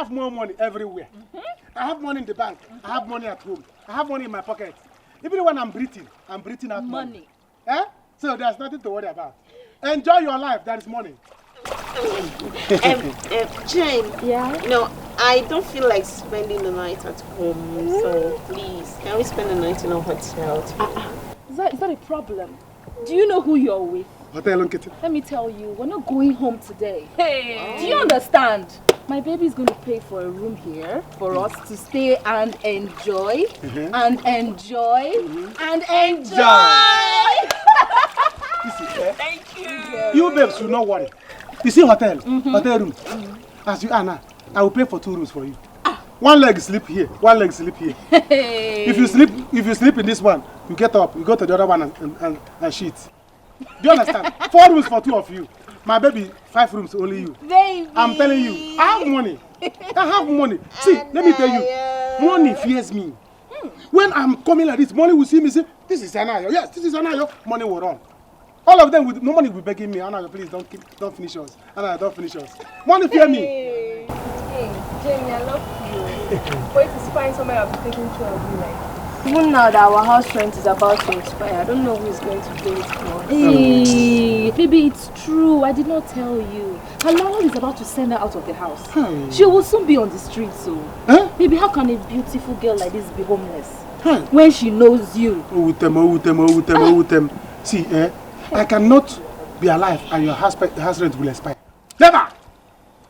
have more money everywhere. I have money in the bank. I have money at home. I have money in my pocket. Even when I'm breathing out money. Eh? So there's nothing to worry about. Enjoy your life. There is money. Jane. Yeah? No, I don't feel like spending the night at home. So please, can we spend the night in a hotel? Is that a problem? Do you know who you're with? Hotel Nkiti. Let me tell you, we're not going home today. Hey! Do you understand? My baby is going to pay for a room here for us to stay and enjoy. And enjoy. And enjoy! Thank you! You babes should not worry. You see hotel room. As you are now, I will pay for 2 rooms for you. One leg sleep here, one leg sleep here. Hey. If you sleep in this one, you get up, you go to the other one and shit. Do you understand? 4 rooms for 2 of you. My baby, 5 rooms only you. Baby. I'm telling you, I have money. I have money. See, let me tell you, money fears me. When I'm coming like this, money will see me say, this is Anayo. Yes, this is Anayo. Money will run. All of them, no money will be begging me. Anayo, please don't finish us. Anayo, don't finish us. Money fear me. Hey, Jamie, I love you. Wait to find somebody I'll be taking care of you like. Even now that our house rent is about to expire, I don't know who is going to pay it for. Hey, baby, it's true. I did not tell you. Her landlord is about to send her out of the house. She will soon be on the street, so. Baby, how can a beautiful girl like this be homeless? When she knows you. See, I cannot be alive and your house rent will expire. Never!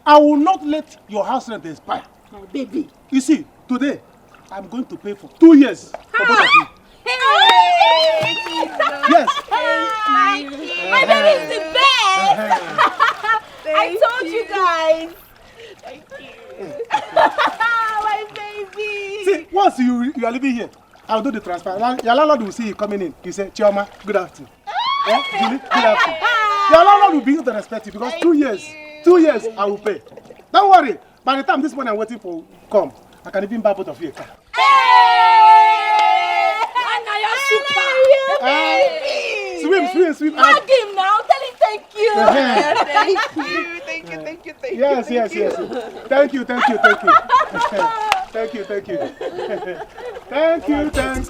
I will not let your house rent expire. My baby. You see, today, I'm going to pay for 2 years for both of you. Hey! Yes. Thank you. My baby is the best. I told you guys. Thank you. My baby. See, once you are living here, I'll do the transfer. Your landlord will see you coming in. You say, Chioma, good afternoon. Julie, good afternoon. Your landlord will begin to respect you because 2 years. 2 years I will pay. Don't worry. By the time this money I'm waiting for come, I can even buy both of you a car. Hey! Anna, you're super. Swim. Hug him now. Tell him thank you. Thank you. Yes. Thank you. Thank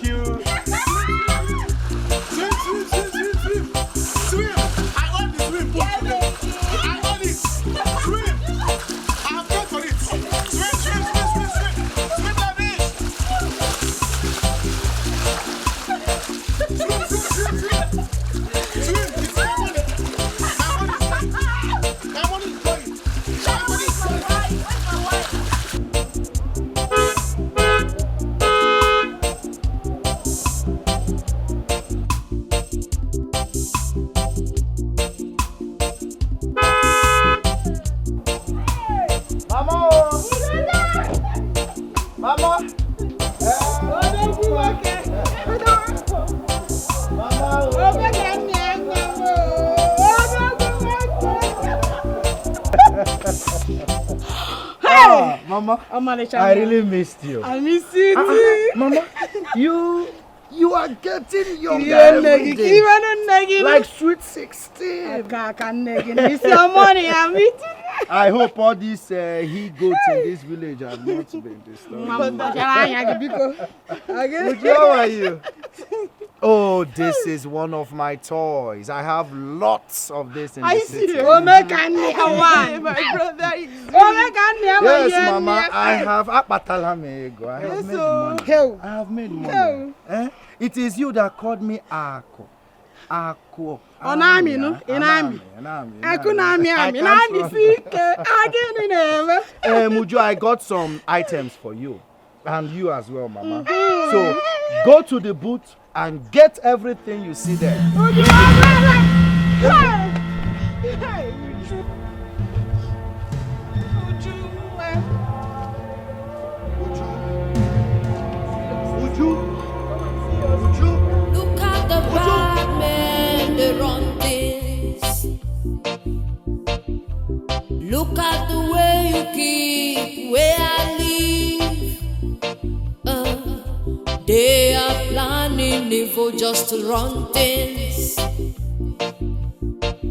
you. Swim. I want the swim. I want it. Swim. I have paid for it. Swim like this. Swim. It's my money. My money is going. Mama! Hey! Mama, I really missed you. I miss you too. Mama, you are getting younger every day. Like sweet 16. It's your money, I'm it. I hope all these he-goats in this village have not been disturbed. How are you? Oh, this is one of my toys. I have lots of this in the city. My brother is Yes, Mama, I have apatalamego. I have made money. It is you that called me Ako. Ako. Onami, no? Inami. Mujo, I got some items for you. And you as well, Mama. So, go to the booth and get everything you see there. Look at the bad men, they run this. Look at the way you keep where I live. They are planning evil just to run things.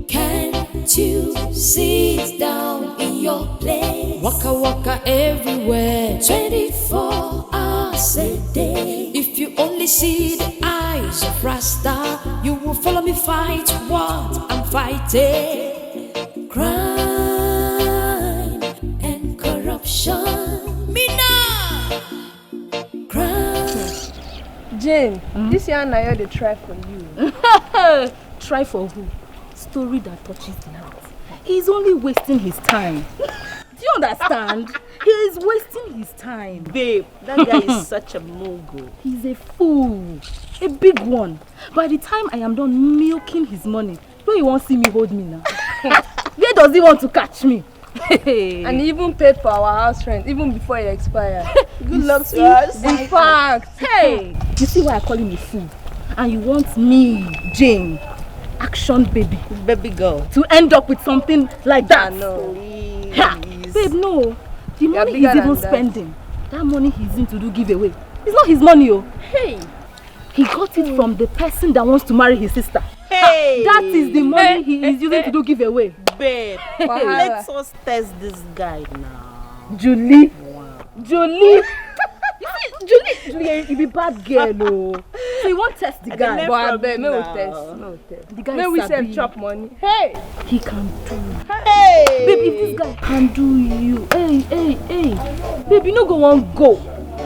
Can't you sit down in your place? Waka waka waka everywhere, 24 hours a day. If you only see the eyes of Rasta, you will follow me fight what I'm fighting. Crime and corruption. Me now. Crime. Jane, this year Naija they try for you. Try for who? Story that touches the heart. He's only wasting his time. Do you understand? He is wasting his time. Babe, that guy is such a mogul. He's a fool. A big one. By the time I am done milking his money, where you won't see me hold me now? Where does he want to catch me? And he even paid for our house rent even before it expired. Good luck to us. In fact, Hey, you see why I call him a fool? And you want me, Jane, action baby girl, to end up with something like that? no. Ha! Babe, no. The money he's even spending, that money he's in to do giveaway, it's not his money, oh. Hey. He got it from the person that wants to marry his sister. Hey. That is the money he is using to do giveaway. Babe, let us test this guy now. Julie. Wow. Julie. You see, Julie, you be bad girl, no. So you won't test the guy. But I beg, no test. The guy May is we sabi. save chop money. Hey! He can do. Hey! Babe, if this guy can do you, hey. Babe, you no go one go.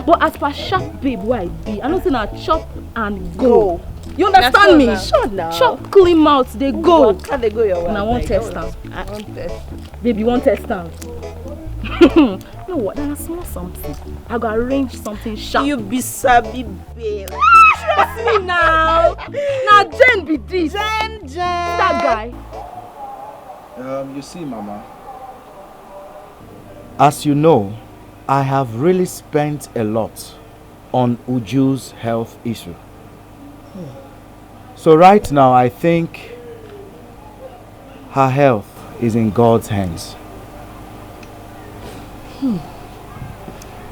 But as per sharp babe where I be, I don't say now chop and go. You understand me? Sure now. Chop clean mouth, they go. Can they go your way? And I won't test them. I won't test. Baby, you won't test them. You know what? That's small something. I gotta arrange something sharp. You be sabi, babe. Trust me now. Now Jen be this. Jen. That guy. You see, Mama, as you know, I have really spent a lot on Uju's health issue. So right now, I think her health is in God's hands.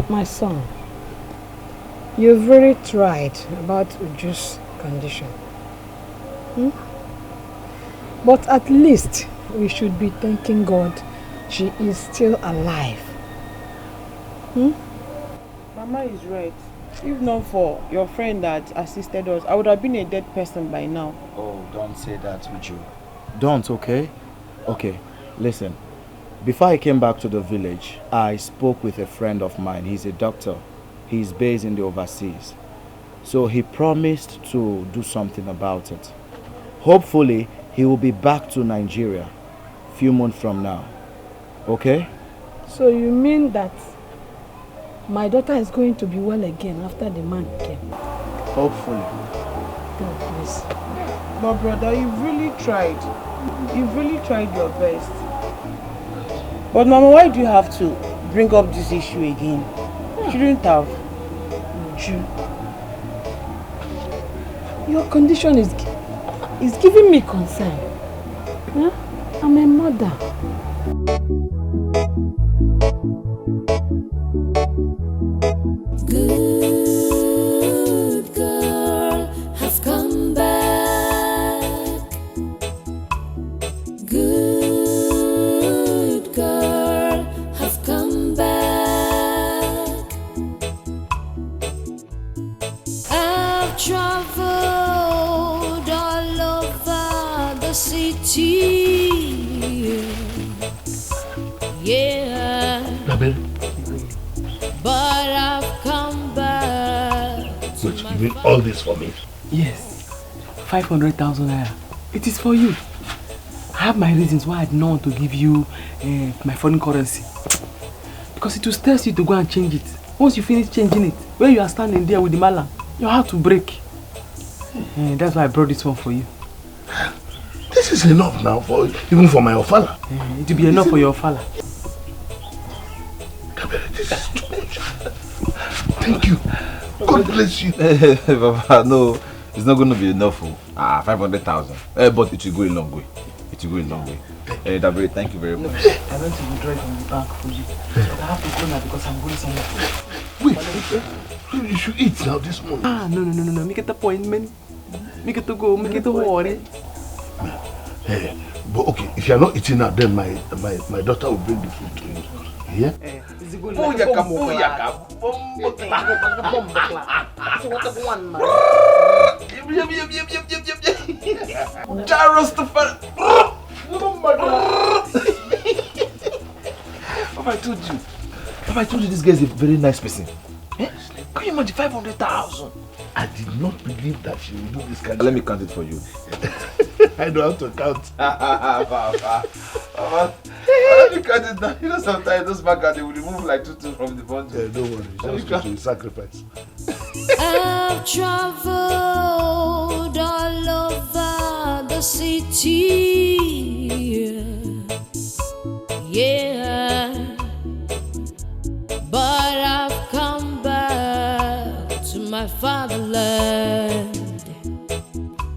My son, you've really tried about Uju's condition. But at least we should be thanking God she is still alive. Mama is right. If not for your friend that assisted us, I would have been a dead person by now. Oh, don't say that, Uju. Don't, okay? Okay, listen. Before I came back to the village, I spoke with a friend of mine. He's a doctor. He's based in the overseas. So he promised to do something about it. Hopefully, he will be back to Nigeria a few months from now. Okay? So you mean that my daughter is going to be well again after the man came? Hopefully. God bless. But brother, you've really tried. You've really tried your best. But Mama, why do you have to bring up this issue again? Shouldn't have. Uju, your condition is giving me concern. I'm a mother. Good girl, have come back. Good girl, have come back. I've traveled all over the city. Yeah. But I've come back. Wait, you mean all this for me? Yes. 500,000 naira. It is for you. I have my reasons why I do not want to give you my foreign currency. Because it will stress you to go and change it. Once you finish changing it, when you are standing there with the mallam, your heart will break. That's why I brought this one for you. This is enough now, even for my ofala. It will be enough for your ofala. This is too much. Thank you. God bless you. Papa, no, it's not going to be enough for 500,000. But it will go a long way. It will go a long way. Dabere, thank you very much. I went to withdraw it from the bank for you. But I have to go now because I'm going somewhere. Wait, you should eat now this morning. No. Make it appointment. Make it to go. Make it to worry. But okay, if you're not eating now, then my daughter will bring the food to you. Yeah? Papa, I told you this guy is a very nice person. Eh? Can you imagine 500,000? I did not believe that she would do this kind of. Let me count it for you. I know how to count. Papa, let me count it now. You know sometimes those bankers, they will remove like 2 from the bundle. Yeah, don't worry. Just go to sacrifice. I've traveled all over the city. Yeah. But I've come back to my fatherland.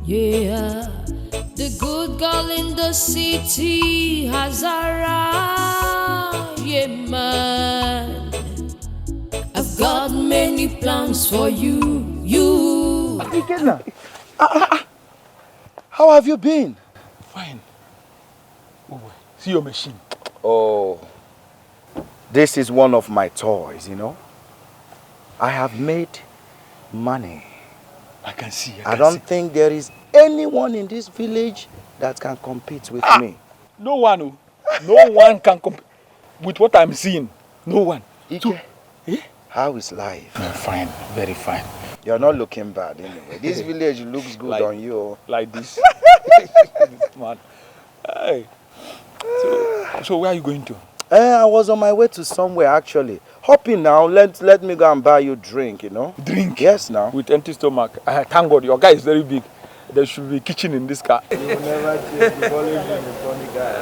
Yeah. The good girl in the city has arrived. Yeah, man. I've got many plans for you. How have you been? Fine. Oh, see your machine. Oh, this is one of my toys, you know. I have made money. I can see. I don't think there is anyone in this village that can compete with me. No one. No one can compete with what I'm seeing. No one. Ike, how is life? Fine, very fine. You're not looking bad anyway. This village looks good on you. Like this. Man. Hey. So where are you going to? I was on my way to somewhere actually. Hop in now, let me go and buy you a drink, you know. Drink? Yes, now. With empty stomach. Thank God, your guy is very big. There should be a kitchen in this car. You will never change the volume of the funny guy.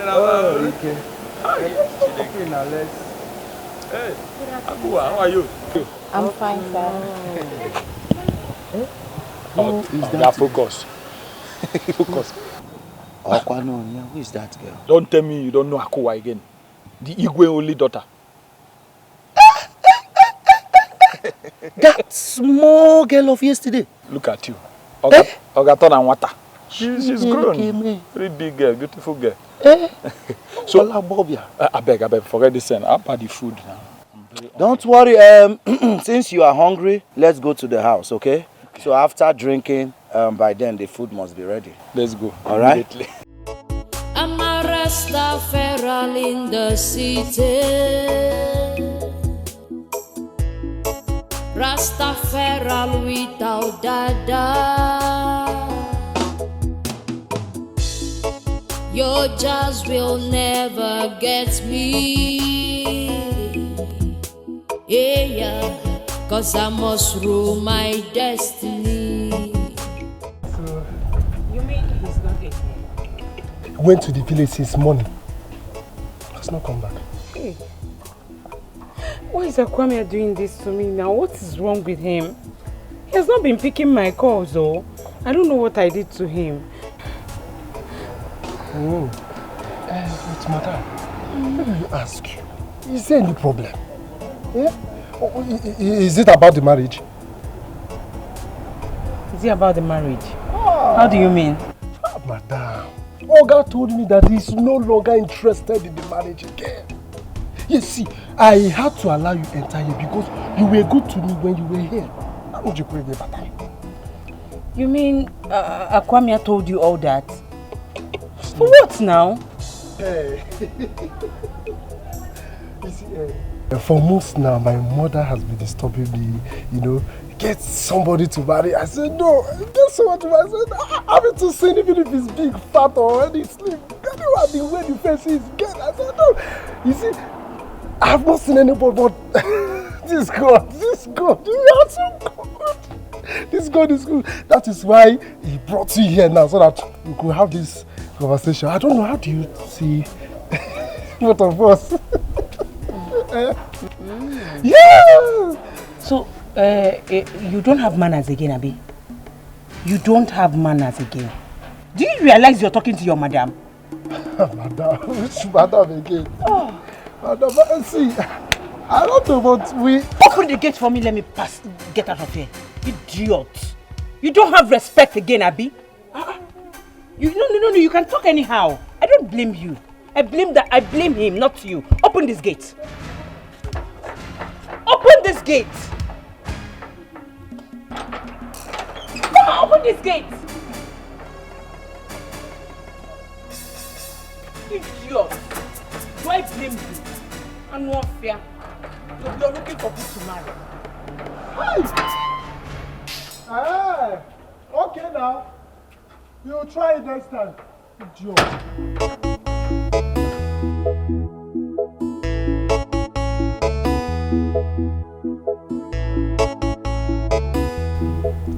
Oh, okay. Hop in now, let's. Hey, Abu, how are you? I'm fine, sir. Focus. Focus. Who is that girl? Don't tell me you don't know Akua again. The Igwe only daughter. That small girl of yesterday. Look at you. Ogaton and water. She's grown. Very big girl, beautiful girl. So, I beg, forget this and I'll buy the food now. Don't worry, since you are hungry, let's go to the house, okay? So after drinking, by then the food must be ready. Let's go. All right? I'm a Rastafari in the city. Rastafari without dada. Your jazz will never get me. Yeah, cause I must rule my destiny. So, you mean he's not here? Went to the village since morning. Has not come back. Hey. Why is Akwame doing this to me now? What is wrong with him? He has not been picking my calls though. I don't know what I did to him. Oh. Wait, madam. Let me ask you. Is there any problem? Yeah? Is it about the marriage? Is it about the marriage? How do you mean? Madam, Oga told me that he's no longer interested in the marriage again. You see, I had to allow you enter here because you were good to me when you were here. How would you pray me that time? You mean Akwame told you all that? For what now? Hey. You see, for months now, my mother has been disturbing me, you know, get somebody to marry. I said, no, get someone to marry. I said, I haven't to see even if it's big, fat, or any slim. Can you have the way the face is? Get. I said, no. You see, I have not seen anybody but this God, you are so good. This God is good. That is why he brought you here now, so that we could have this conversation. I don't know, how do you see both of us? Yeah! So, you don't have manners again, Abi? You don't have manners again. Do you realize you're talking to your madam? Madam? Which madam again? Oh. Madam, see, I don't know, but we... Open the gate for me, let me pass, get out of here. Idiot. You don't have respect again, Abi? No, you can talk anyhow. I don't blame you. I blame him, not you. Open open this gate. Open this gate. Come on, open this gate. Idiot. Do I blame you? I'm not fair. You're looking for people to marry. Hey, okay now. You try it next time. Idiot.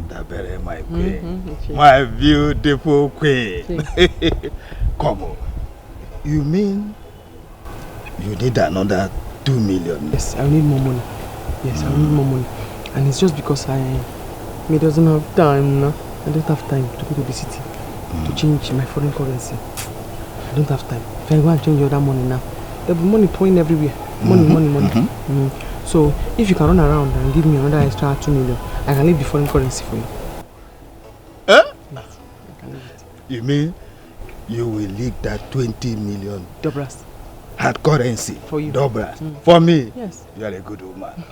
Dabere, my queen. My beautiful queen. Come on. You mean you need another 2 million? Yes, I need more money. Yes, I need more money. And it's just because I doesn't have time now. I don't have time to go to the city to change my foreign currency. I don't have time. If I go and change all that money now, there'll be money pouring everywhere. Money. So if you can run around and give me another extra 2 million, I can leave the foreign currency for you. Eh? Yes, I can leave it. You mean you will leave that 20 million Dobras. hard currency for you? Dobras. For me? Yes. You are a good woman.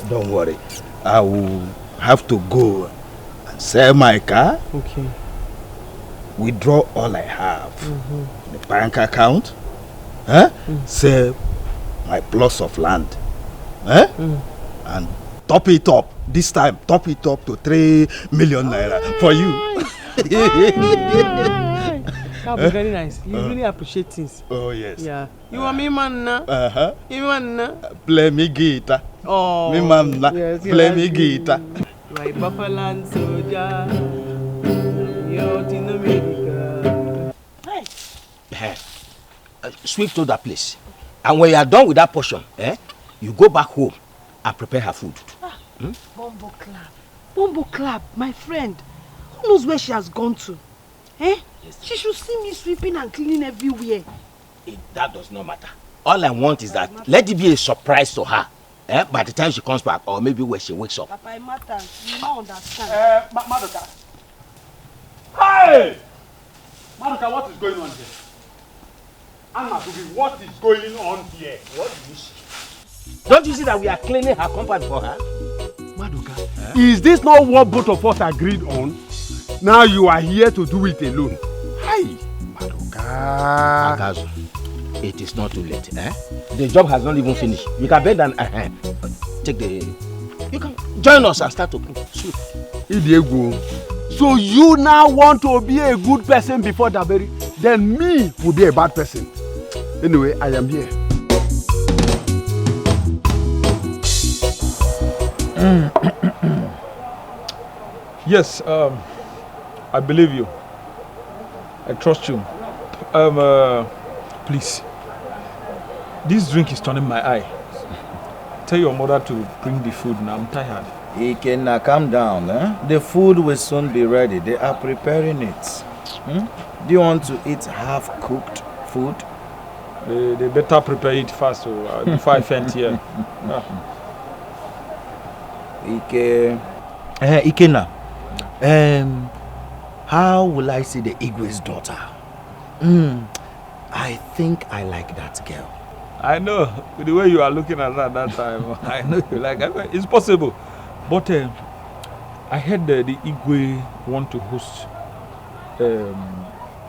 Don't worry. I will have to go and sell my car. Okay. Withdraw all I have. The bank account. Sell my plots of land. And top it up. This time, top it up to 3 million naira for you. That would be very nice. You really appreciate things. Oh, yes. Yeah. You are me man now. You man now. Play me guitar. Oh. Me man now. Yes, play me guitar. My buffalo soldier. You're in America. Hey. Sweep to that place. And when you are done with that portion, you go back home and prepare her food. Bombo Clap, my friend. Who knows where she has gone to? Yes. She should see me sweeping and cleaning everywhere. That does not matter. All I want is that let it be a surprise to her. By the time she comes back, or maybe when she wakes up. Papa, it matters. You don't understand. Madoka. Hey! Madoka, what is going on here? Anna, what is going on here? What do you see? Don't you see that we are cleaning her compound for her? Madoka, is this not what both of us agreed on? Now you are here to do it alone. Hi, Madoka. Agazu, it is not too late. The job has not even finished. You can bend and take the. You can join us and start to cook. Sweet. Idiego. So you now want to be a good person before Daberi? Then me will be a bad person. Anyway, I am here. Yes, I believe you. I trust you. Please. This drink is turning my eye. Tell your mother to bring the food now. I'm tired. Now calm down. The food will soon be ready. They are preparing it. Do you want to eat half-cooked food? They better prepare it fast before I faint here. Ikena, how will I see the Igwe's daughter? I think I like that girl. I know, with the way you are looking at her at that time, I know you like her. It's possible. But I heard the Igwe want to host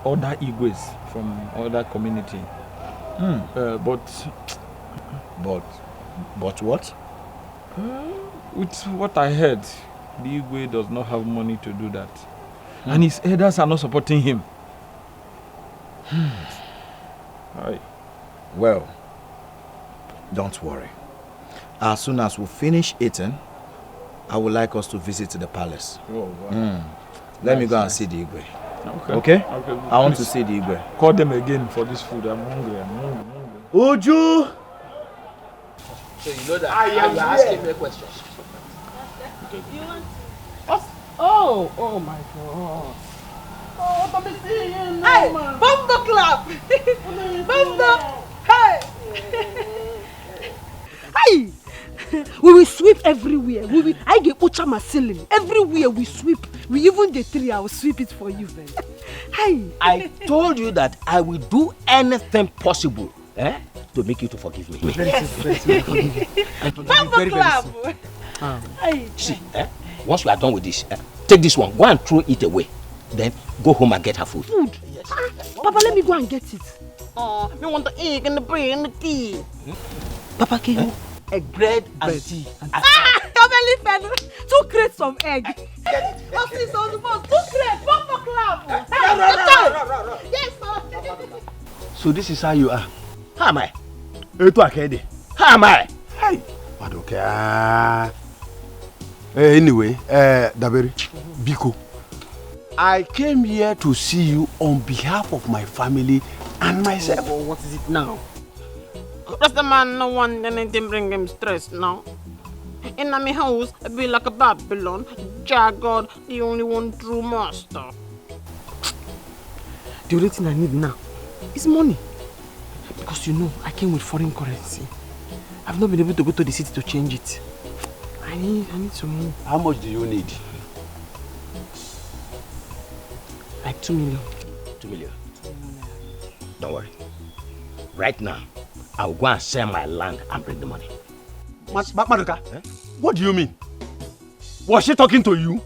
other Igwes from other community. But what? With what I heard, the Igwe does not have money to do that. And his elders are not supporting him. Well, don't worry. As soon as we finish eating, I would like us to visit the palace. Oh, wow. Let me go and see the Igwe. Okay? I want to see the Igwe. Call them again for this food. I'm hungry. Uju! So you know that I am asking me questions. You want? Oh my God. Oh, let me see you now. Hey, Bombo Clap. Bombo. Hey. Hey. We will sweep everywhere. I get Uchama ceiling. Everywhere we sweep We even the three, I will sweep it for you, man. Hey. I told you that I will do anything possible to make you to forgive me. Very soon. I forgive you very, very soon. See, once we are done with this, take this one, go and throw it away. Then go home and get her food. Food? Yes. Papa, let me go and get it. Oh, we want the egg and the bread and the tea. Papa, can you? Egg, bread and tea. Come on, 2 crates of egg. Oh, sis, on the phone. 2 crates. Papa, clap. Yes, sir. So this is how you are. How am I? How am I? Hey, okay. Anyway, Daberi, Biko, I came here to see you on behalf of my family and myself. Oh, what is it now? That's the man no one anything bring him stress now. In my house, I be like a Babylon. Jah God, the only one true master. The only thing I need now is money. Because you know, I came with foreign currency. I've not been able to go to the city to change it. I need some money. How much do you need? Like 2 million. 2 million. Don't worry. Right now, I'll go and sell my land and bring the money. Maduka, what do you mean? Was she talking to you?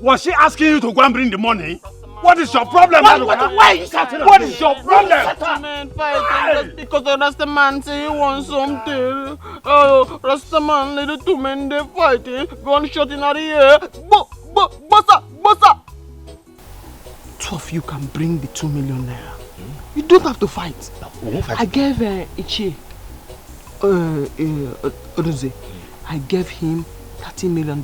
Was she asking you to go and bring the money? What is your problem, Maduka? Why are you shouting? What is your problem? Man fighting just because the Rasta man say he wants something. Oh, Rasta man, let the 2 men they fighting. Gunshot in the air. Bossa. 2 of you can bring the 2 million naira. You don't have to fight. I gave Ichie Odoze. I gave him $30 million.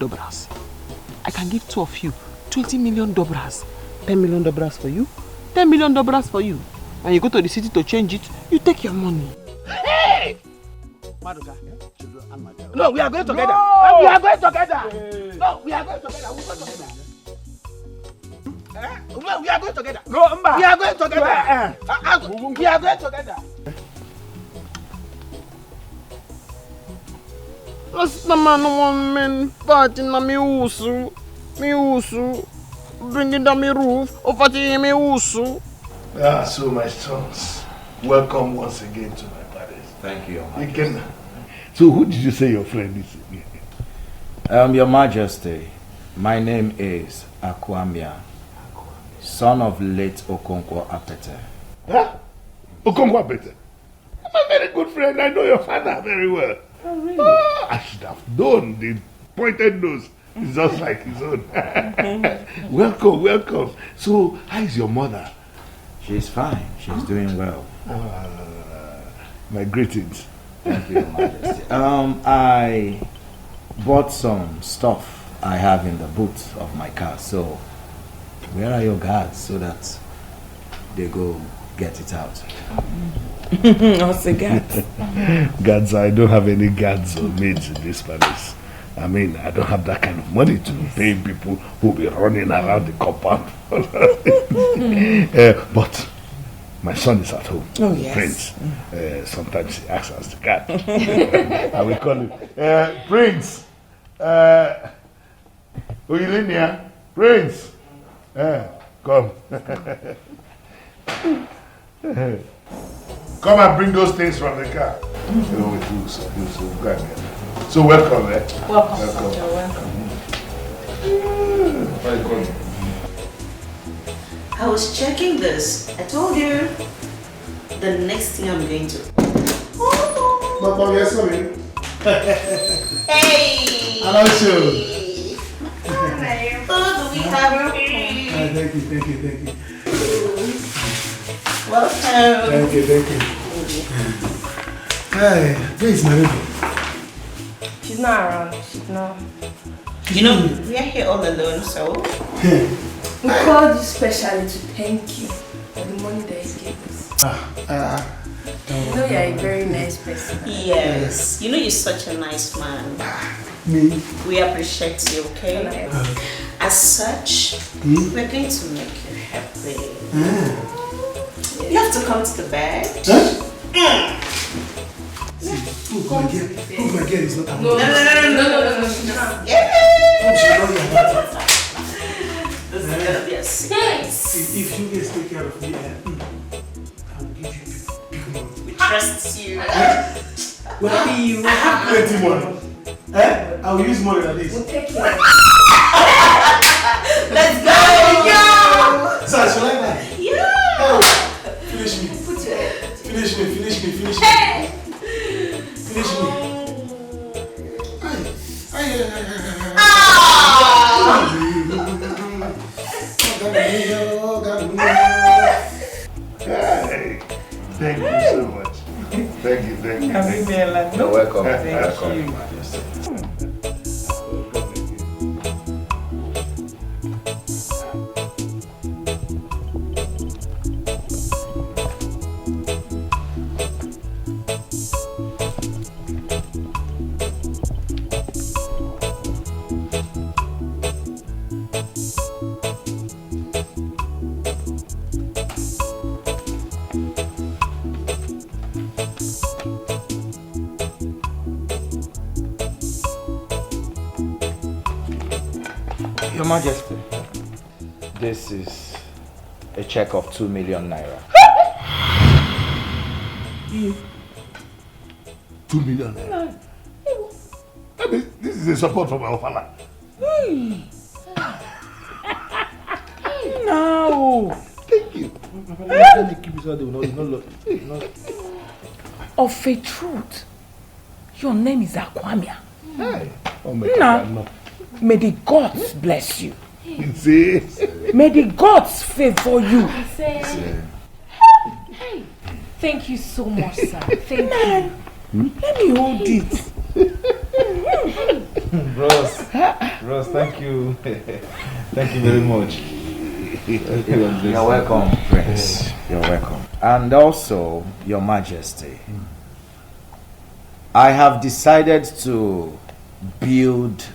I can give 2 of you $20 million. $10 million for you, $10 million for you. And you go to the city to change it, you take your money. Hey! Maduka, no, we are going together. No! We are going together. No, we are going together. We are going together. No, we are going together. No, Mba. We are going together. We are going together. Rasta man one man fighting on me usu. Bringing down my roof, fighting me usu. So my sons, welcome once again to my palace. Thank you, Again. So who did you say your friend is? Your Majesty, my name is Akwamia, son of late Okonkwo Apete. Huh? Okonkwo Apete? I'm a very good friend. I know your father very well. Oh, really? I should have known the pointed nose. It's just like his own. Welcome. So, how is your mother? She's fine. She's doing well. My greetings. Thank you, Your Majesty. I bought some stuff I have in the boot of my car. So, where are your guards so that they go get it out? What's the guards? Guards, I don't have any guards or maids in this palace. I mean, I don't have that kind of money to pay people who will be running around the compound. But my son is at home. Oh, yes. Prince. Sometimes he acts as the guard. I will call him. Prince. Oyilinia. Prince. Come. Come and bring those things from the car. So welcome, Welcome. You're welcome. I was checking this. I told you the next thing I'm going to. Mama, yes, sorry. Hey! Hello, sir. Oh, do we have a Thank you. welcome. Thank you. Hey, where is my baby? She's not around. She's not. You know, we are here all alone, so. We called you specially to thank you for the money that you gave us. You know you're a very nice person. Yes. You know you're such a nice man. Me? We appreciate you, okay? As such, we're going to make you happy. You have to come to the bed. Who's my girl is not No. Yeah. this. See, if you guys take care of me, I'll give you big money. We trust you. Well, I have plenty money. I'll use money like this. We'll take care. Let's go! So, should I buy? Yeah! Oh, finish me. Put your head. Finish me. Finish me. Hey, thank you so much. Thank you. You're welcome. Thank you. Your Majesty, this is a check of 2 million naira. 2 million naira. I mean, this is a support from our father. No. Thank you. Let me keep it so they will not. Of a truth, your name is Akwamia. Hey. Oh my Now, God, may the gods bless you. See? May the gods favor you. Hey, thank you so much, sir. Thank you. Let me hold it. Ross, thank you. Thank you very much. You're welcome, Prince. You're welcome. And also, Your Majesty, I have decided to build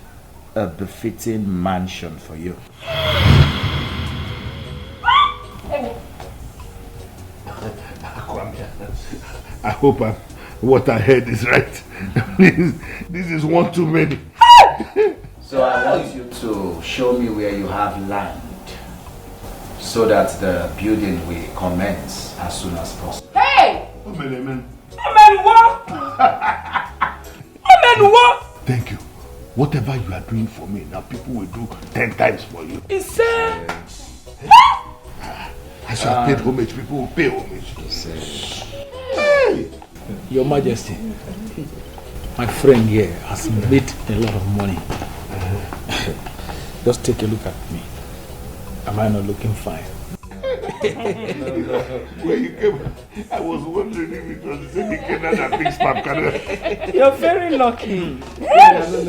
a befitting mansion for you. I hope what I heard is right. This is one too many. So I want you to show me where you have land so that the building will commence as soon as possible. Hey! Amen. Thank you. Whatever you are doing for me, now people will do 10 times for you. It's As you have paid homage, people will pay homage. Hey. Your Majesty, my friend here has made a lot of money. Just take a look at me. Am I not looking fine? When you came, I was wondering if it was the same Ikena that picks Papkana. You're very lucky.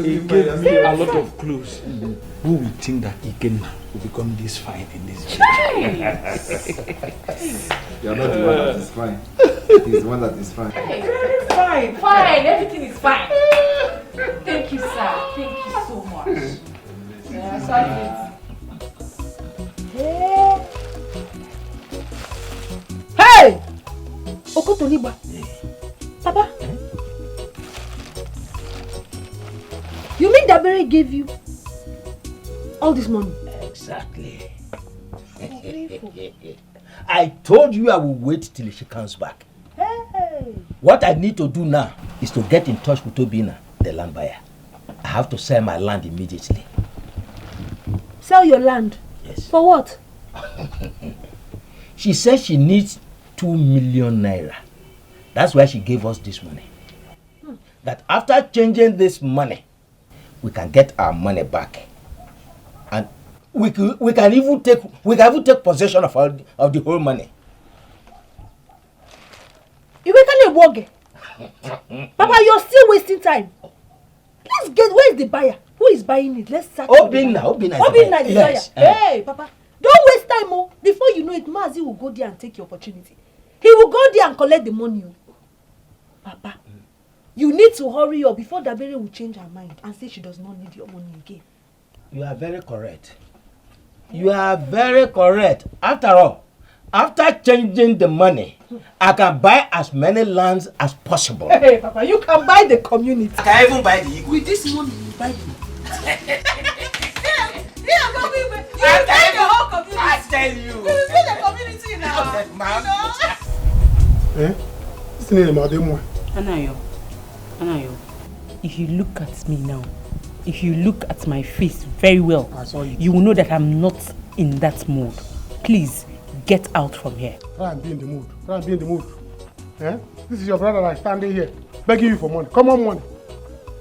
He gave me a lot of clues. Who would think that Ikena will become this fine in this church? You're not the one that is fine. He's the one that is fine. Very fine. Fine. Everything is fine. Thank you, sir. Thank you so much. Hey! Okotoliba. Papa. You mean Dabere gave you all this money? Exactly. I told you I will wait till she comes back. Hey! What I need to do now is to get in touch with Obina, the land buyer. I have to sell my land immediately. Sell your land? Yes. For what? She says she needs 2 million naira. That's why she gave us this money. That after changing this money, we can get our money back. And we can even take possession of the whole money. Papa, you're still wasting time. Let's get, where is the buyer? Who is buying it? Let's start. Obina is the buyer. yes. Hey, Papa, don't waste time. Oh. Before you know it, Mazi will go there and take your opportunity. He will go there and collect the money. Papa, you need to hurry up before Dabere will change her mind and say she does not need your money again. You are very correct. You are very correct. After all, after changing the money, I can buy as many lands as possible. Hey, Papa, you can buy the community. I can even buy the eagle. With this money, you buy the You buy the whole community. I tell you. We will be the community now. Yes, ma'am. What's the name of them? Anayo, if you look at me now, if you look at my face very well, you will know that I'm not in that mood. Please, get out from here. Try and be in the mood. Try and be in the mood. This is your brother that is standing here, begging you for money. Come on, money.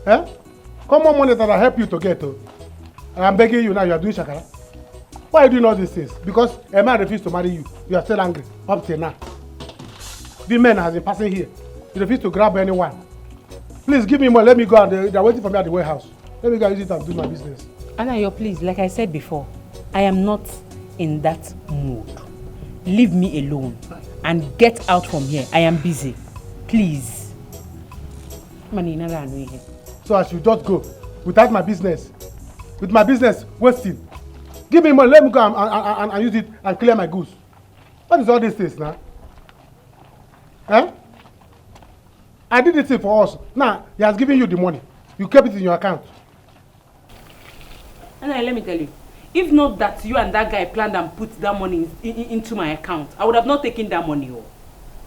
Come on, money that will help you to get. And I'm begging you now, you are doing shakara. Why are you doing all these things? Because a man refused to marry you. You are still angry up till now. The men has been passing here. You refuse to grab anyone. Please give me money. Let me go. And they're waiting for me at the warehouse. Let me go use it and do my business. Anayo, please, like I said before, I am not in that mood. Leave me alone and get out from here. I am busy. Please. So I should just go without my business. With my business wasting. Give me money. Let me go and use it and clear my goods. What is all these things now? I did this for us. Now, he has given you the money. You kept it in your account. And let me tell you, if not that you and that guy planned and put that money into my account, I would have not taken that money.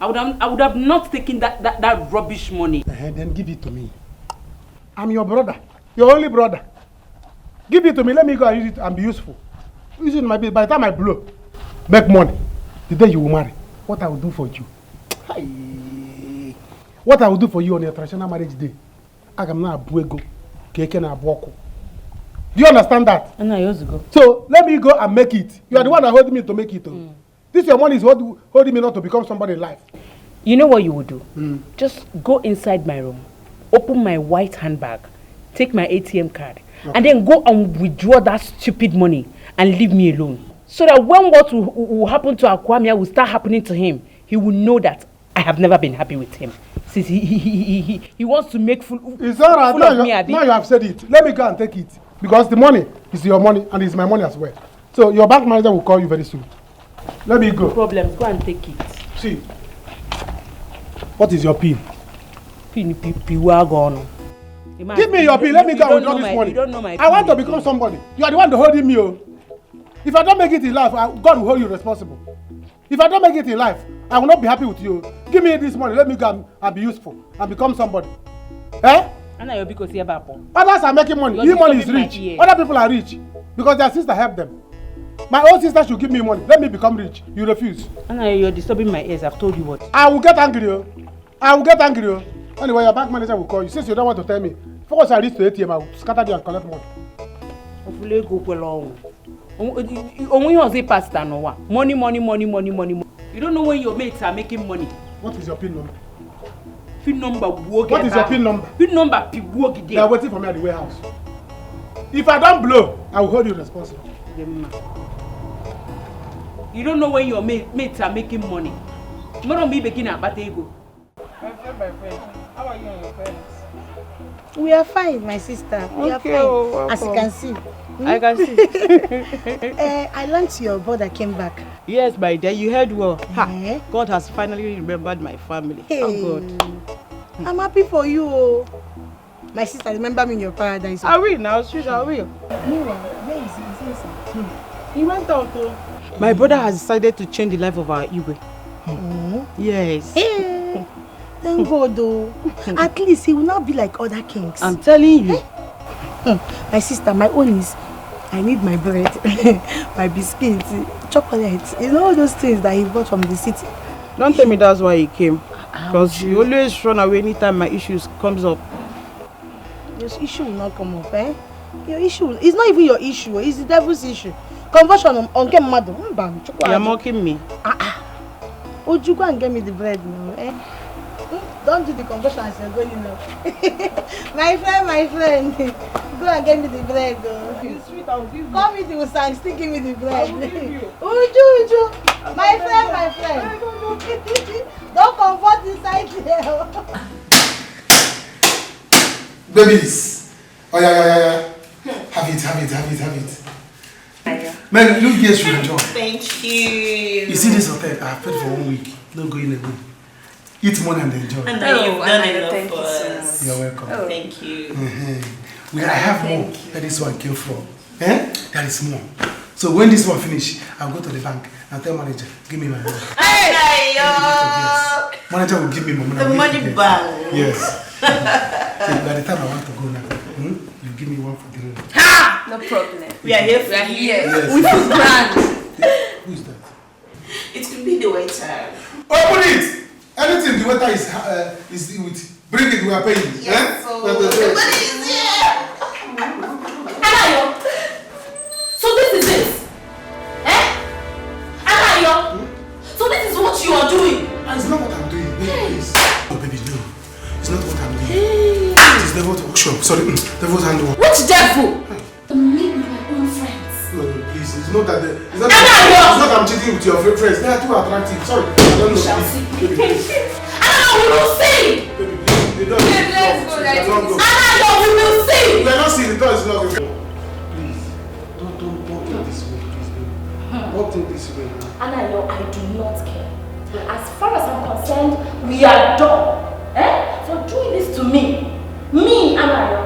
I would have not taken that rubbish money. Then give it to me. I'm your brother. Your only brother. Give it to me. Let me go and use it and be useful. Use it in my business. By the time I blow, make money. The day you will marry, what I will do for you. What I will do for you on your traditional marriage day. I am not a buego. Keke na bwoko. Do you understand that? So let me go and make it. You are the one that holding me to make it. This your money is holding me not to become somebody in life. You know what you would do? Just go inside my room, open my white handbag, take my ATM card, and then go and withdraw that stupid money and leave me alone. So that when what will happen to Akwamia will start happening to him, he will know that I have never been happy with him. Since he wants to make full of me. Now you have said it. Let me go and take it. Because the money is your money and it's my money as well. So your bank manager will call you very soon. Let me go. No problem. Go and take it. See. What is your PIN? PIN. Give me your PIN. Let me go and withdraw this money. You don't know my I want to become somebody. You are the one that holding me. If I don't make it in life, God will hold you responsible. If I don't make it in life, I will not be happy with you. Give me this money. Let me go and be useful and become somebody. Others are making money. Your money is rich. Other people are rich because their sister helped them. My own sister should give me money. Let me become rich. You refuse. You're disturbing my ears. I've told you what. I will get angry. I will get angry. Anyway, your bank manager will call you. Since you don't want to tell me, once I reach the ATM, I will scatter you and collect money. Money. You don't know when your mates are making money. What is your PIN number? PIN number. What is your PIN number? PIN number. They are waiting for me at the warehouse. If I don't blow, I will hold you responsible. You don't know when your mates are making money. Tomorrow me begin at Batego. My friend, how are you and your friends? We are fine, my sister. We are fine. As you can see. I can see. I learned your brother came back. Yes, my dear, you heard well. God has finally remembered my family. Hey. Oh God. I'm happy for you. My sister, remember me in your paradise. I will now, sure I will. Meanwhile, where is he? He went out though. My brother has decided to change the life of our Igwe. Yes. Hey. Thank God though. At least he will not be like other kings. I'm telling you. My sister, my own is I need my bread, my biscuits, chocolate. You know all those things that he bought from the city. Don't tell me that's why he came. Because he always run away anytime my issues comes up. Your issue will not come up, eh? Your issue, it's not even your issue, it's the devil's issue. Conversion on get mad. You're mocking me. Oh, you go and get me the bread now, eh? Don't do the conversion as you're going now. my friend, go and get me the bread. It's sweet, I'll give you. Come with you, son, still give me the bread. I will give you. Uju. My friend. Don't convert inside there. Babies. Oh yeah. Have it. Man, you guys should enjoy. Thank you. You see this hotel, I have paid for 1 week. Don't go in again. Eat money and enjoy. And you've done enough for us. You're welcome. Oh. Thank you. I have more where this one came from. There is more. So when this one finish, I'll go to the bank and tell manager, give me my money. Hey, Manager will give me my money. The money bank. Yes. So by the time I want to go now, you give me one for the room. Ha! No problem. We are here. We are here. Yes. We feel grand. Who is that? It could be the waiter. Open it! Anything the waiter is with, bring it, we are paying. Yes, so the money is here. Anayo! So this is it? Eh? Anayo! So this is what you are doing? It's not what I'm doing, baby, please. Oh, baby, no. It's not what I'm doing. It is devil's workshop. Sorry, devil's handwork. Which devil? Me with my own friends. No, please, it's not that it's not I'm cheating with your friends. They are too attractive. Sorry, I don't know. We shall see. Baby, please. Anayo, we will see! Baby, please. The door is Let's go like locked. this. Anayo, we will see! We are not seeing the door is locked. Please, don't take this way, please, baby. Don't take this way now. Anayo, I do not care. As far as I'm concerned, we are done. For doing this to me. Me, Anayo.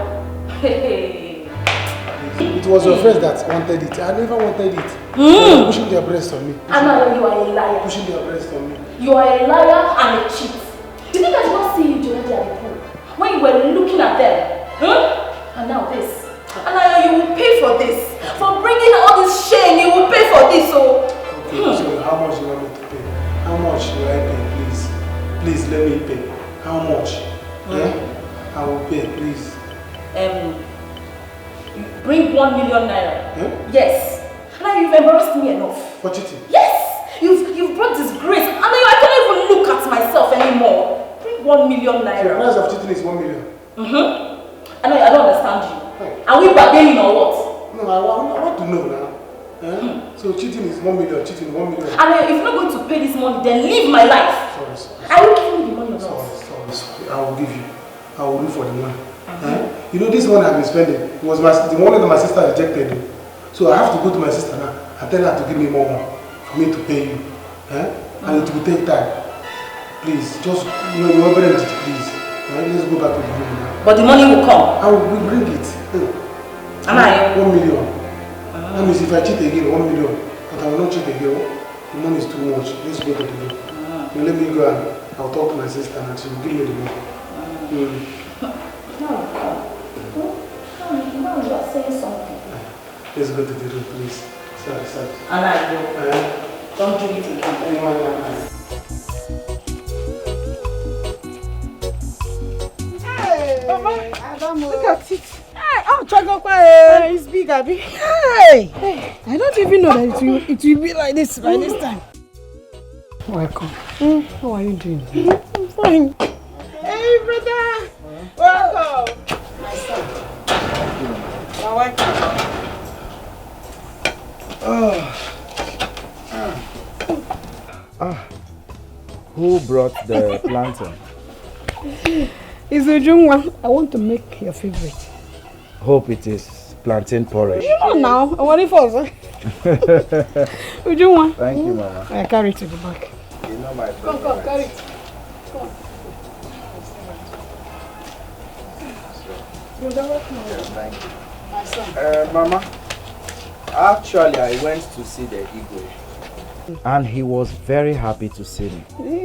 It was your friends that wanted it. I never wanted it. They were pushing their breast on me. Anayo, you are a liar. Pushing their breast on me. You are a liar and a cheat. You think I did not see you during the pool when you were looking at them? And now this. Anayo, you will pay for this. For bringing all this shame, you will pay for this. So, okay, so how much do you want me to pay? How much will I pay, please? Please let me pay. How much? I will pay, please. Bring 1 million naira. Yes. Now you've embarrassed me enough. For cheating? Yes. You've brought disgrace. I cannot even look at myself anymore. Bring 1 million naira. So the price of cheating is 1 million. I don't understand you. Are we bargaining or what? No, I want to know now. So cheating is 1 million, cheating 1 million. If you're not going to pay this money, then leave my life. Sorry. I will give you the money or not. Sorry. I will give you. I will look for the money. You know, this money I've been spending, it was the money that my sister rejected me. So I have to go to my sister now and tell her to give me more money for me to pay you. And it will take time. Please, just, remember it, please. Let's go back to the room now. But the money will come? I will bring it. 1 million. That means if I cheat again, 1 million. But I will not cheat again. The money is too much. Let's go to the room. Let me go and I'll talk to my sister and she will give me the money. Now you are saying something. Let's go to the room, please. Sorry. Don't do it again. Hey, Mama, look at it. Hey, oh, Chagokwa, it's big, Abby. Hey, I don't even know that it will be like this by this time. Welcome. How are you doing? I'm fine. Hey, brother. Welcome. My son. You're welcome. Who brought the plantain? It's Ujungwa. I want to make your favorite. Hope it is plantain porridge. You know now. I want it for us. Ujungwa. Thank you, Mama. I carry it to the back. You know my Come, carry it. Come. Thank you. My son. Mama, actually I went to see the Igwe. And he was very happy to see me.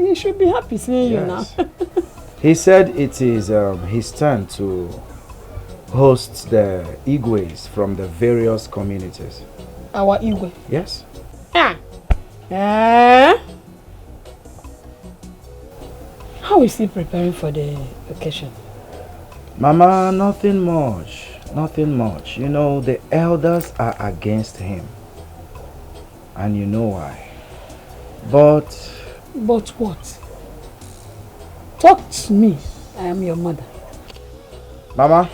He should be happy seeing you now. He said it is his turn to host the Igwes from the various communities. Our Igwe? Yes. How is he preparing for the occasion? Mama, nothing much. Nothing much. You know, the elders are against him. And you know why. But what? Talk to me. I am your mother. Mama,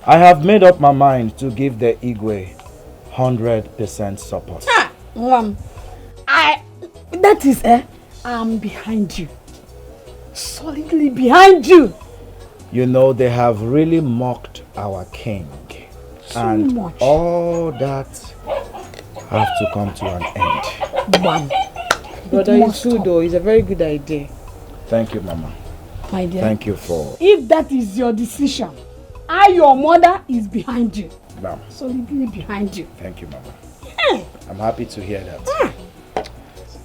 I have made up my mind to give the Igwe 100% support. That is, I'm behind you. Solidly behind you. You know, they have really mocked our king. And all that have to come to an end. Brother, it's true though. It's a very good idea. Thank you, Mama. My dear. Thank you for... If that is your decision, your mother is behind you. Ma'am. Solidly behind you. Thank you, Mama. I'm happy to hear that.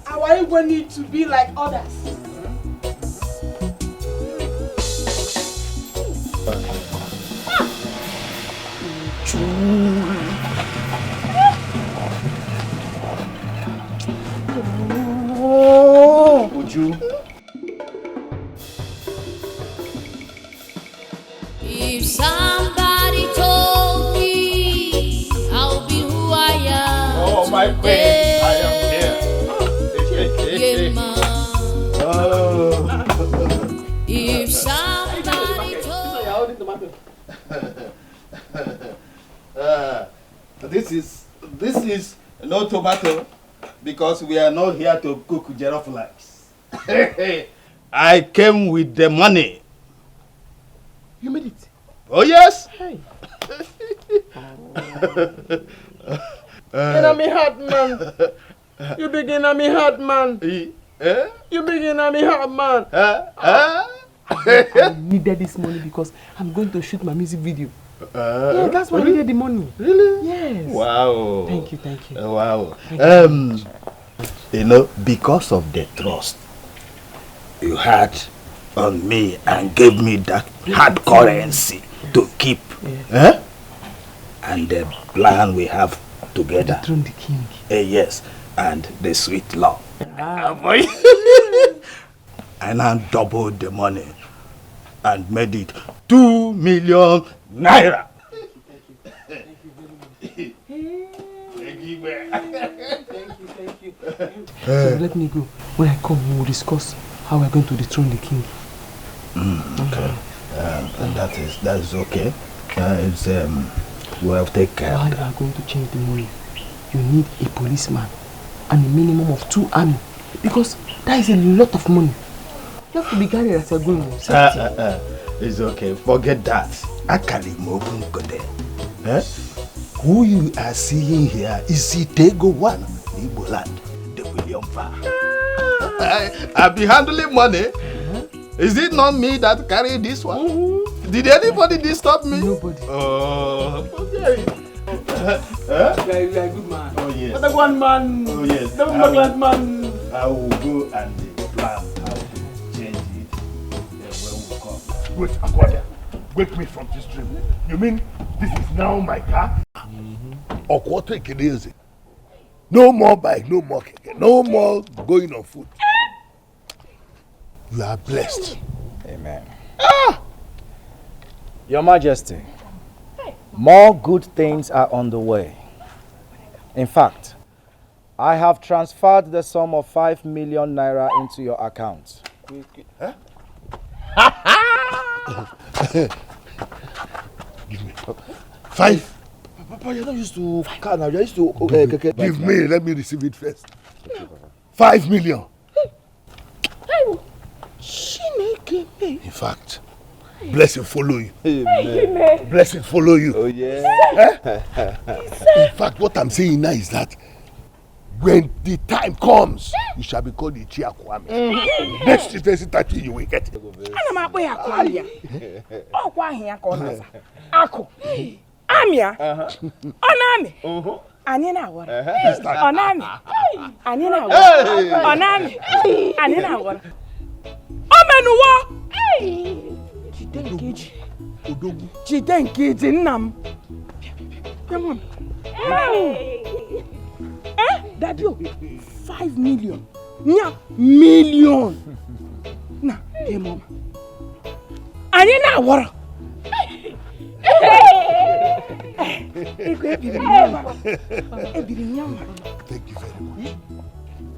Our Igbo need to be like others. Uju. If somebody told me I'll be who I am. Oh, my queen, I am here. Yeah, ma. If somebody told This is no tomato because we are not here to cook jollof rice. I came with the money. You made it? Oh yes. Hey. Enemy hard man. You big enemy hard man. You big enemy hard man. I needed this money because I'm going to shoot my music video. Yeah, that's why I needed the money. Really? Yes. Wow. Thank you, thank you. Wow. Thank you. You know, because of the trust you had on me and gave me that hard currency to keep, and the plan we have together. Dethrone the king. Yes, and the sweet love. And I doubled the money and made it 2 million naira. Thank you. So let me go. When I come, we will discuss how we're going to dethrone the king. Okay. And that is okay. We'll take care. While you are going to change the money, you need a policeman and a minimum of 2 army because that is a lot of money. You have to be guided as you're going. It's okay. Forget that. Akali Mogun Kode. Who you are seeing here is Itego One, Igbo land, the William Farr. I'll be handling money. Is it not me that carried this one? Did anybody disturb me? Nobody. Oh, okay. You are a good man. Oh, yes. But the one man. Oh, yes. The one man. I will go and plan how to change it when we come. Wait, Aquadia. Wake me from this dream. You mean this is now my car? Or quarter Kedeze? No more bike, no more keke, no more going on foot. You are blessed. Amen. Your Majesty, more good things are on the way. In fact, I have transferred the sum of 5 million naira into your account. Huh? Give me 5. Papa, you're not used to car now. You're used to Give me, let me receive it first. 5 million. In fact, blessing follow you. Amen. Blessing follow you. Oh yeah. In fact, what I'm saying now is that when the time comes, you shall be called the Chiakwame. Next 2030, you will get it. Amia, Onami, Anina, Onami, Anina, Onami, Anina, Omenuwa, Chidenki, Nam. Come on. That you 5 million. Nya million. Na, hey mama. Anina, what? Thank you very much.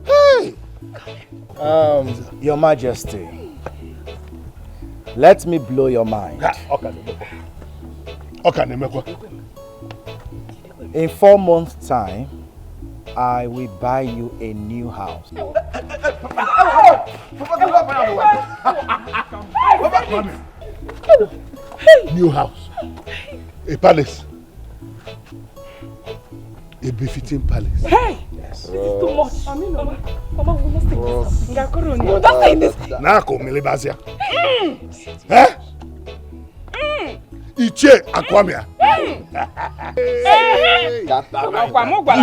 Hey! Your Majesty, let me blow your mind. In 4 months' time, I will buy you a new house. New house. A palace. A befitting palace. Hey! Yes. This is too much. Mama, we must take this. Don't say this. Nako Milibazia. Eh? Ichie Akwamia.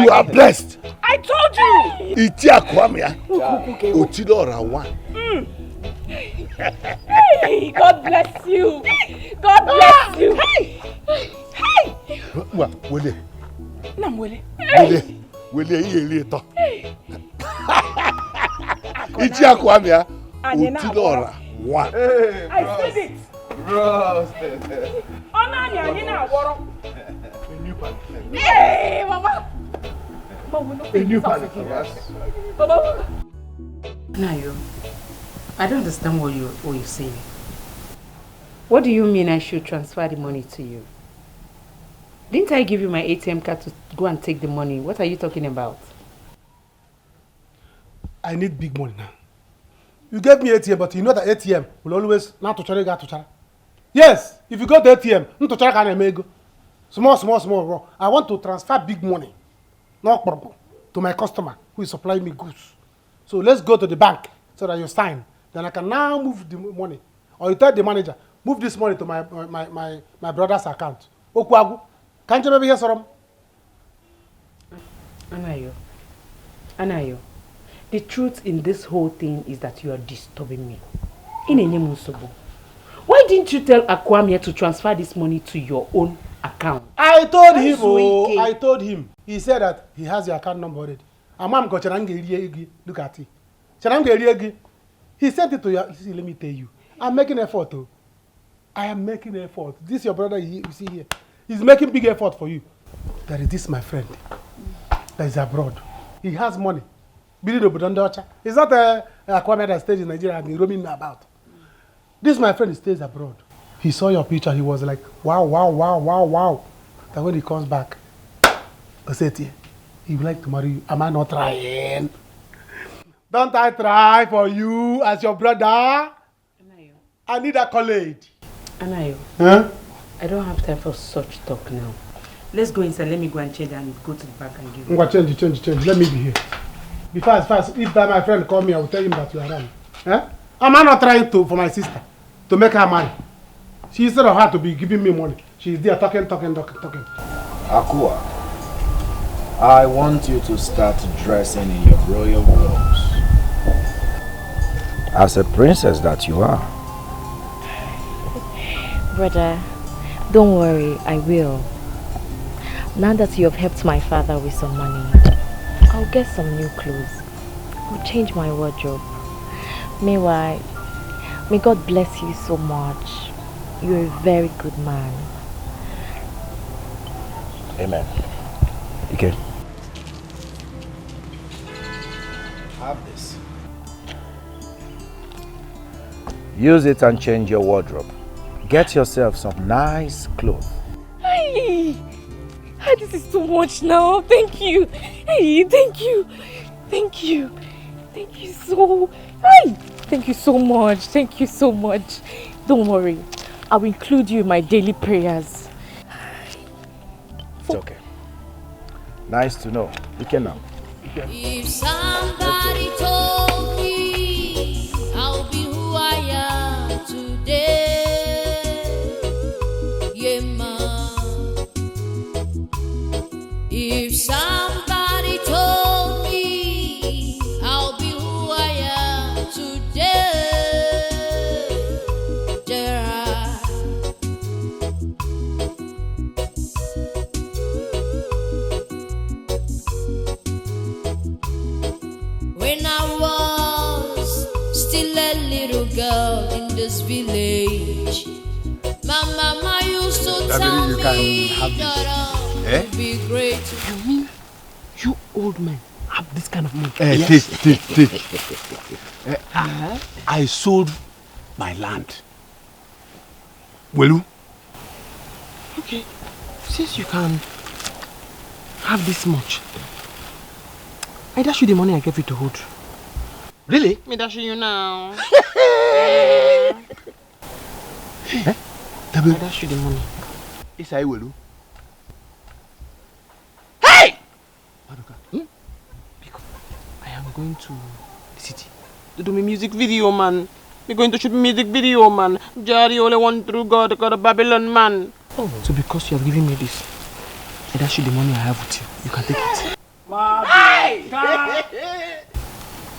You are blessed. I told you. Ichie Akwamia. Otidora one. Hey, God bless you. God bless you. Hey. Wele. Nam Wele. Wele yele to. Ichie Akwamia. Otidora one. I said it. Bro. Hey, Mama. A new palace. Mama. Nayo, I don't understand what you're saying. What do you mean I should transfer the money to you? Didn't I give you my ATM card to go and take the money? What are you talking about? I need big money now. You gave me ATM, but you know that ATM will always not to charge. Yes, if you go to ATM, not to charge small. I want to transfer big money, not problem, to my customer who is supplying me goods. So let's go to the bank so that you sign. Then I can now move the money. Or you tell the manager, move this money to my brother's account. Okwagu, can't you maybe hear some? Anayo, the truth in this whole thing is that you are disturbing me. Why didn't you tell Akwamia to transfer this money to your own account? I told him, I told him. He said that he has your account number already. Look at it. He sent it to you. See, let me tell you. I'm making effort. I am making effort. This your brother you see here. He's making big effort for you. There is this my friend that is abroad. He has money. It's not a Akwamia that stays in Nigeria and roaming about. This my friend stays abroad. He saw your picture. He was like, wow. Then when he comes back, I said, he would like to marry you. Am I not trying? Don't I try for you as your brother? Anayo. I need a college. Anayo. Huh? I don't have time for such talk now. Let's go inside. Let me go and change and go to the back and give you. Change. Let me be here. Be fast. If that my friend call me, I will tell him that you are around. Huh? Am I not trying to for my sister to make her marry? She instead of her to be giving me money, she's there talking. Akua, I want you to start dressing in your royal robes. As a princess that you are. Brother, don't worry, I will. Now that you have helped my father with some money, I'll get some new clothes. I'll change my wardrobe. Meanwhile, may God bless you so much. You're a very good man. Amen. Okay. Have this. Use it and change your wardrobe. Get yourself some nice clothes. Hey, this is too much now. Thank you. Hey, thank you. Thank you so. Hey, thank you so much. Thank you so much. Don't worry. I will include you in my daily prayers. It's okay. Nice to know. You can now. If somebody told me I'll be who I am today, yeah, ma. If somebody told me I'll be who I am today, when I was still a little girl in this village, my mama used to tell me that I'll be great. You mean you old men have this kind of money? Take. I sold my land. Will you? Okay, since you can have this much, I dash you the money I gave you to hold. Really? Me dash you now. I dash you the money. Yes, I will. Hey! Because I am going to the city to do my music video, man. We're going to shoot music video, man. Jari only one true God, a Babylon man. Oh. So because you are giving me this, and that's the money I have with you, you can take it.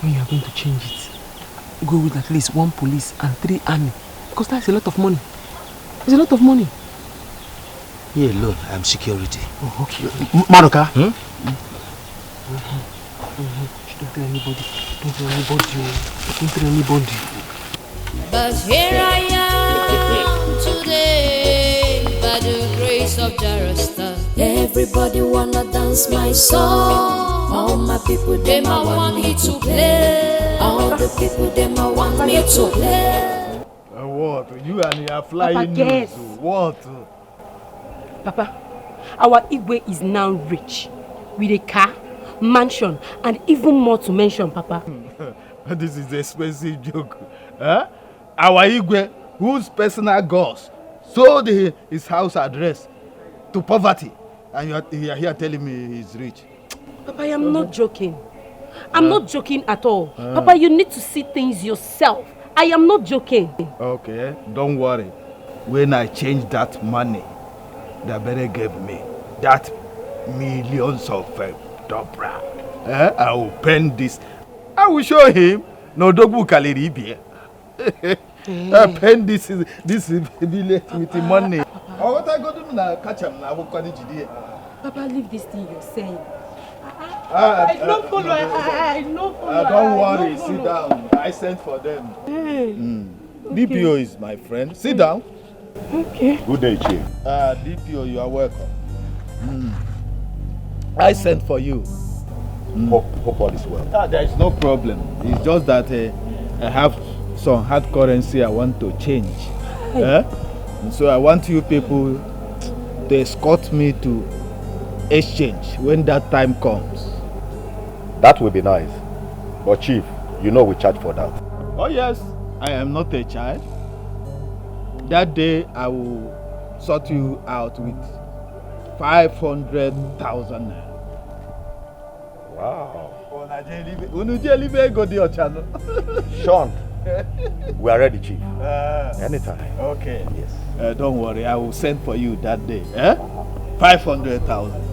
When you are going to change it, go with at least 1 police and 3 army. Because that's a lot of money. It's a lot of money. Me alone, I'm security. Oh, okay. Madoka? Don't tell anybody. Don't tell anybody. Don't tell anybody. But here I am today, by the grace of Jarasta. Everybody wanna dance my song. All my people, they might want me to play. All the people, they might want me to play. What? You and your flying Papa, yes. news. What? Papa, our Igwe is now rich with a car, mansion, and even more to mention, Papa. This is an expensive joke. Huh? Our Igwe, whose personal gods sold his house address to poverty, and you are here telling me he's rich. Papa, I am not joking. I'm not joking at all. Papa, you need to see things yourself. I am not joking. Okay, don't worry. When I change that money that Bere gave me, that millions of dobra, I will pen this. I will show him no dogu kaliribi. I pen this village with the money. What I go do now? Catch him now. Papa, leave this thing you're saying. I don't follow. I don't follow. Don't worry. Sit down. I sent for them. Okay. DPO is my friend. Sit down. Okay. Good day, Chief. DPO, you are welcome. I sent for you. Hope all is well. There is no problem. It's just that I have some hard currency I want to change. And so I want you people to escort me to exchange when that time comes. That will be nice. But Chief, you know we charge for that. Oh yes, I am not a child. That day I will sort you out with 500,000 naira. Wow. Sean, we are ready, Chief. Anytime. Okay. Yes. Don't worry, I will send for you that day. 500,000.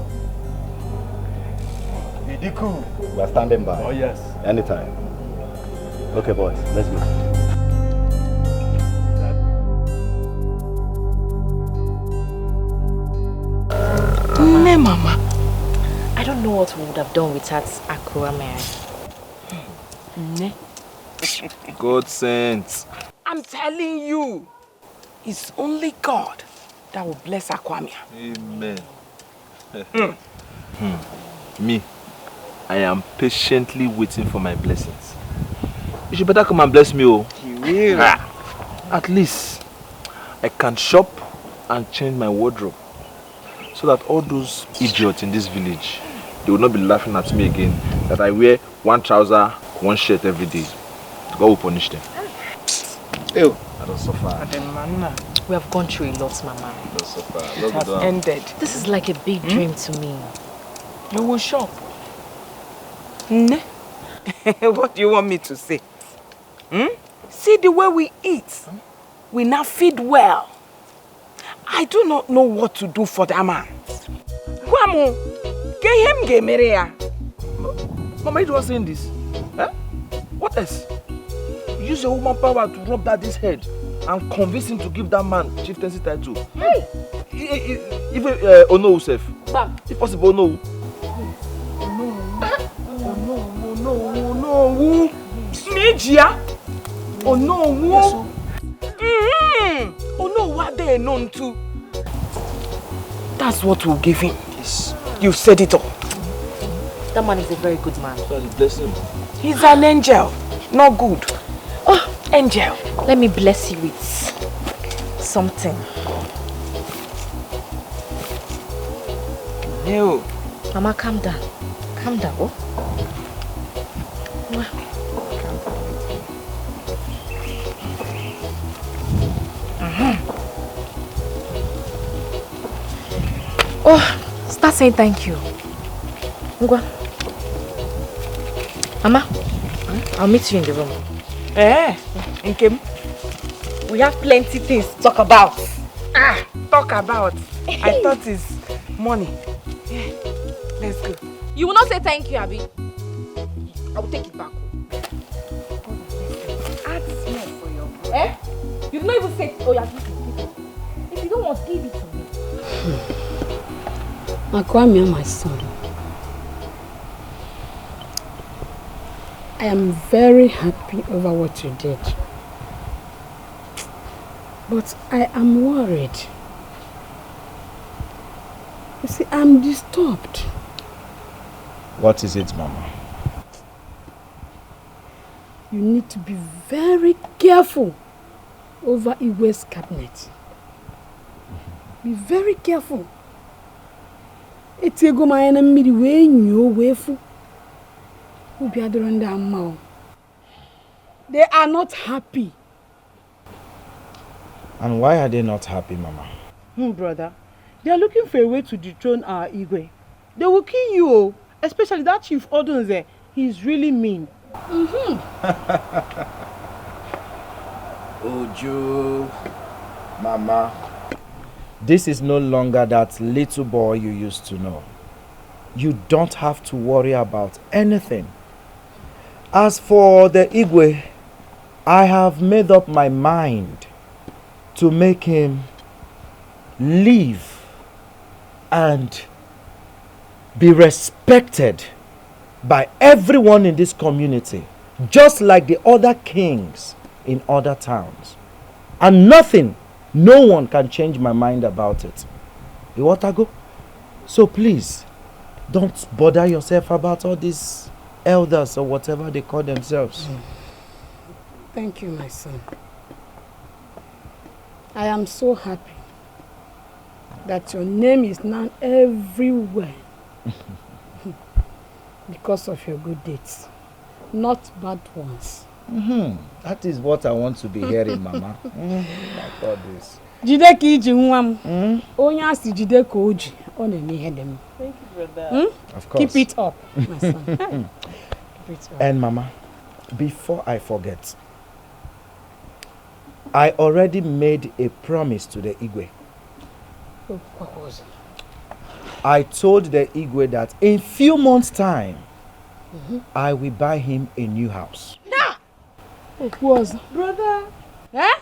We are standing by. Oh yes. Anytime. Okay, boys, let's go. Mama. I don't know what we would have done without Akura Mary. God sent. I'm telling you, it's only God that will bless Akwamia. Amen. Me, I am patiently waiting for my blessings. You should better come and bless me, oh. He will. At least I can shop and change my wardrobe, so that all those idiots in this village, they will not be laughing at me again that I wear 1 trouser, 1 shirt every day. God will punish them. Ew. I don't suffer. We have gone through a lot, Mama. Don't suffer. It has ended. This is like a big dream to me. You will shop. What do you want me to say? See the way we eat. We now feed well. I do not know what to do for that man. Mama, you was saying this. What else? Use your woman power to rub daddy's head and convince him to give that man chieftaincy title. Hey! Even Ono Usef. If possible, Ono. No. Nijia? Oh no. Oh no, what they known to? That's what we'll give him. Yes. You said it all. That man is a very good man. Bless him. He's an angel, not good. Oh, angel. Let me bless you with something. No. Mama, calm down. Calm down. Oh. Oh, start saying thank you. Ngwa. Mama, I'll meet you in the room. Nkem, we have plenty things to talk about. Talk about. I thought it's money. Yeah, let's go. You will not say thank you, Abi. I will take it back. Add small for your brother. Eh? You did not even say, oh yeah, give it. If you don't want, give it to me. Makwami, my son. I am very happy over what you did. But I am worried. You see, I'm disturbed. What is it, Mama? You need to be very careful over Igwe's cabinet. Be very careful. It's a go my enemy way you wafu. They are not happy. And why are they not happy, Mama? Brother, they are looking for a way to dethrone our Igwe. They will kill you, especially that Chief Odunze. He's really mean. Ojo, Mama, this is no longer that little boy you used to know. You don't have to worry about anything. As for the Igwe, I have made up my mind to make him live and be respected by everyone in this community, just like the other kings in other towns. And nothing, no one can change my mind about it. You want to go? So please, don't bother yourself about all these elders or whatever they call themselves. Thank you, my son. I am so happy that your name is now everywhere because of your good deeds, not bad ones. That is what I want to be hearing, Mama. Like all this. Jideke iji nwam. Onye asi jideke oji, ọ na-eme ihe dem. Thank you, brother. Of course. Keep it up, my son. Keep it up. And Mama, before I forget, I already made a promise to the Igwe. Oh, what was it? I told the Igwe that in few months' time, I will buy him a new house. What was it? Brother. Eh?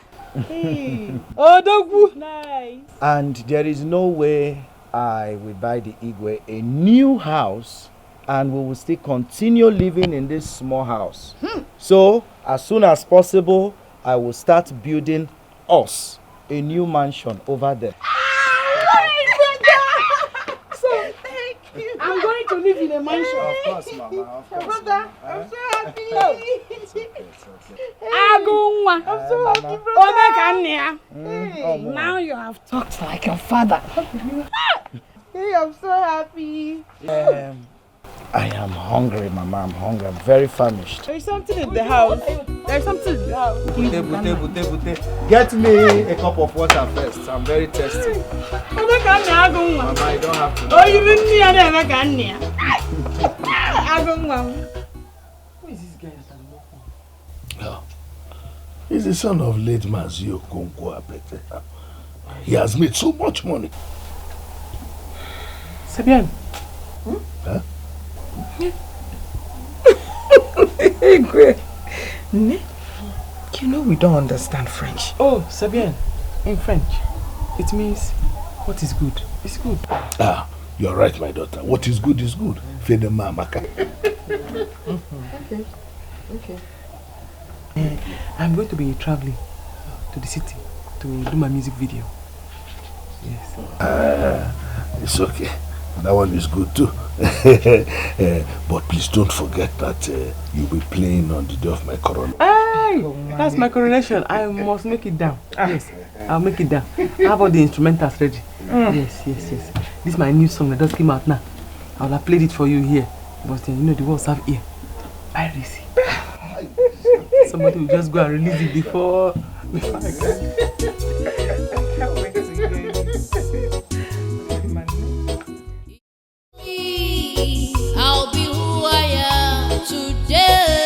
Hey. Oh, dogbu. Nice. And there is no way I will buy the Igwe a new house and we will still continue living in this small house. So, as soon as possible, I will start building us a new mansion over there. So, thank you. I'm going to live in a mansion. Of course, Mama. Of course. Brother, I'm so happy. It's okay. Agunwa. I'm so happy, brother. Hey, now you have talked like your father. Hey, I'm so happy. I am hungry, Mama. I'm hungry. I'm very famished. There's something in the house. There's something in the house. Bute. Get me a cup of water first. I'm very thirsty. Mama, I don't have to. Oh, you mean me? I never can near. Who is this guy that I'm looking for? He's the son of late Mazio Konko APETE. He has made so much money. Sabian. Huh? You know we don't understand French. Oh, Sabian. In French, it means what is good is good. Ah, you're right, my daughter. What is good is good. Fede mamaka. Okay. I'm going to be traveling to the city to do my music video. Yes. It's okay. That one is good too. But please don't forget that you'll be playing on the day of my coronation. Hey, that's my coronation. I must make it down. Yes, I'll make it down. I have all the instrumentals ready. Yes. This is my new song that just came out now. I will have played it for you here. But you know the words have ear. Piracy. Somebody will just go and release it before I can. I can't wait to hear it. I'll be who I am today.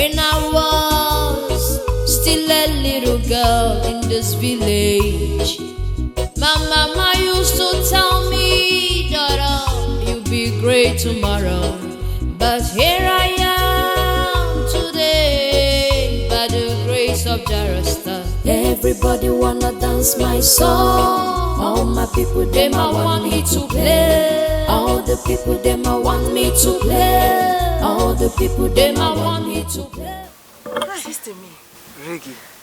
When I was still a little girl in this village, my mama used to tell me, daughter, you'll be great tomorrow. But here I am today, by the grace of Jarasta. Everybody wanna dance my song. All my people, them I want me to play. All the people, them I want me to play. All the people, them I want me to play. Sister me, reggae.